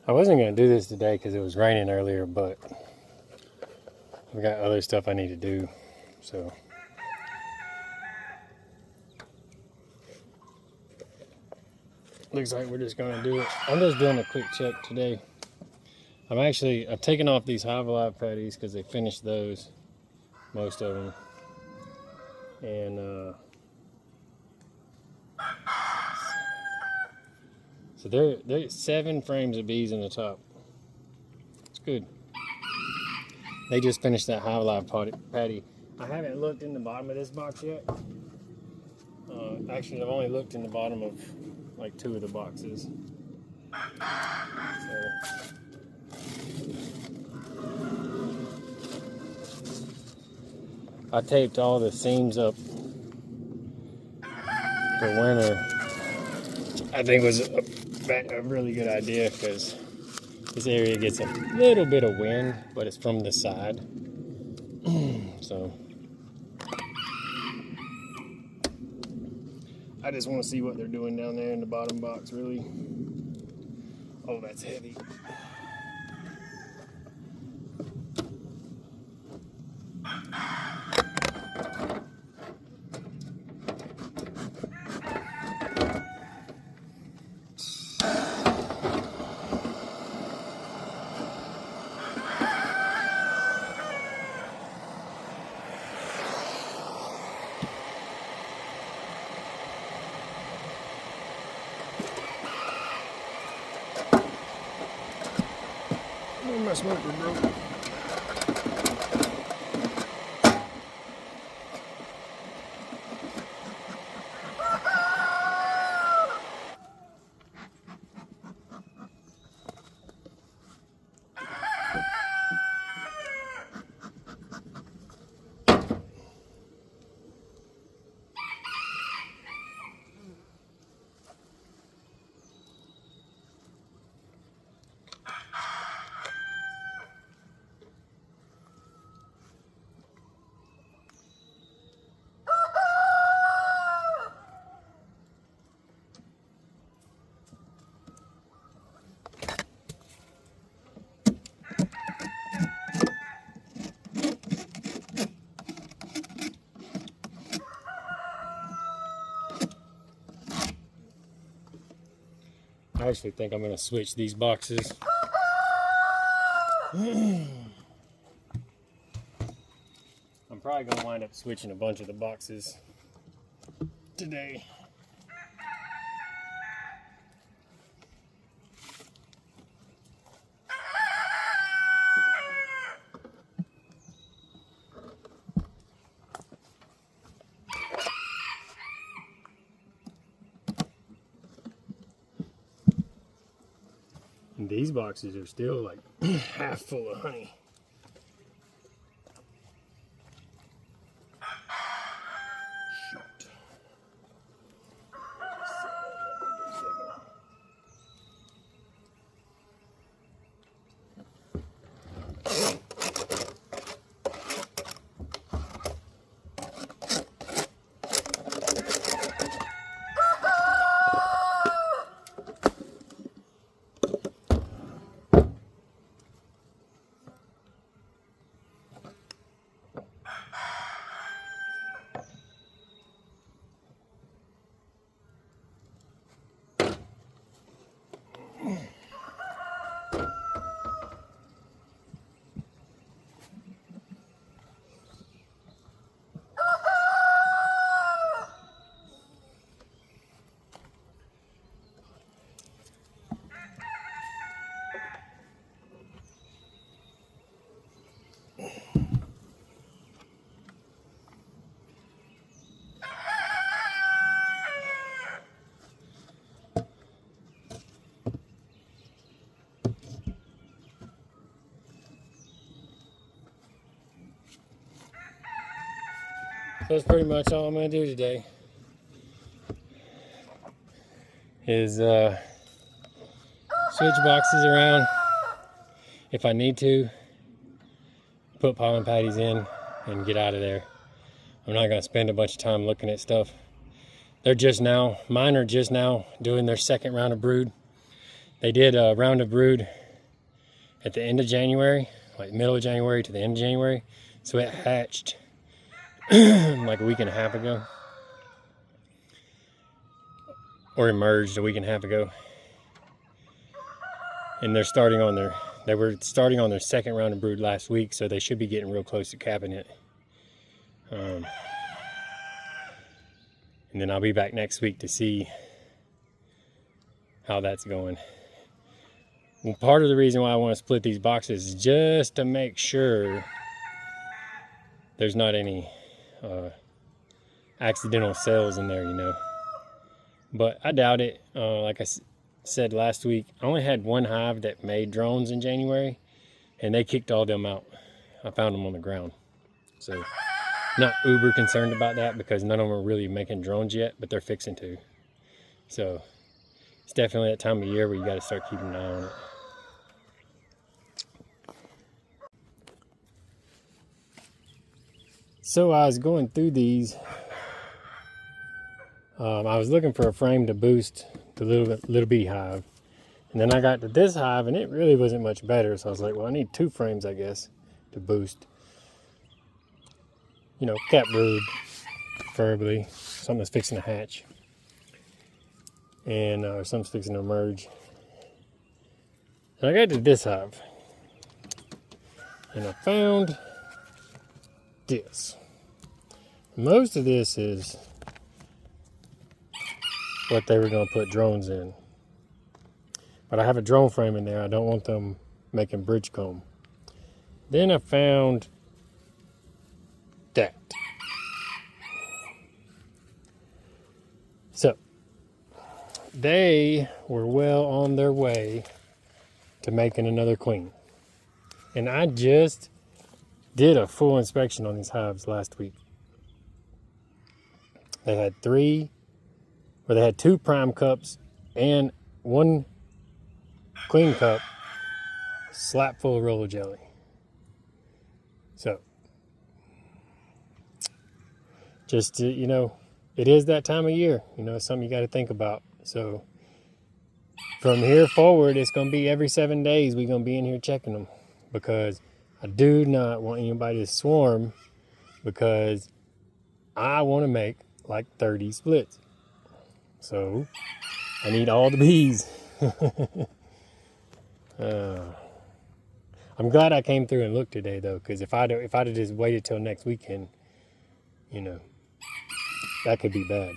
I wasn't going to do this today because it was raining earlier, but I've got other stuff I need to do, so. Looks like we're just going to do it. I'm just doing a quick check today. I've taken off these hive alive patties because they finished those, most of them. And so there's 7 frames of bees in the top. It's good. They just finished that hive alive patty. I haven't looked in the bottom of this box yet. Actually, I've only looked in the bottom of like 2 of the boxes. So, I taped all the seams up for winter. I think was a really good idea because this area gets a little bit of wind, but it's from the side. So I just want to see what they're doing down there in the bottom box, really. Oh, that's heavy. Oh, my smoker broke. I actually think I'm going to switch these boxes. I'm probably going to wind up switching a bunch of the boxes today. And these boxes are still like half full of honey. Shoot. So that's pretty much all I'm going to do today. Is switch boxes around if I need to, put pollen patties in, and get out of there. I'm not going to spend a bunch of time looking at stuff. Mine are just now doing their second round of brood. They did a round of brood at the end of January, like middle of January to the end of January. So it hatched like a week and a half ago, or emerged a week and a half ago. And they were starting on their second round of brood last week, so they should be getting real close to capping it. And then I'll be back next week to see how that's going. Well, part of the reason why I want to split these boxes is just to make sure there's not any accidental cells in there, you know. But I doubt it. Like I said last week, I only had one hive that made drones in January, and they kicked all them out. I found them on the ground. So not uber concerned about that because none of them are really making drones yet, but they're fixing to. So it's definitely that time of year where you got to start keeping an eye on it. So I was going through these. I was looking for a frame to boost the little bee hive. And then I got to this hive and it really wasn't much better. So I was like, well, I need 2 frames, I guess, to boost. You know, cat brood, preferably. Something that's fixing to hatch. And something's fixing to emerge. And I got to this hive. And I found this. Most of this is what they were going to put drones in. But I have a drone frame in there. I don't want them making bridge comb. Then I found that. So they were well on their way to making another queen. And I just did a full inspection on these hives last week. They had 2 prime cups and 1 queen cup slap full of roller jelly. So, just to, you know, it is that time of year. You know, it's something you got to think about. So, from here forward, it's going to be every 7 days we're going to be in here checking them. Because I do not want anybody to swarm, because I want to make like 30 splits. So I need all the bees. I'm glad I came through and looked today though, because if I'd have just waited till next weekend, you know, that could be bad.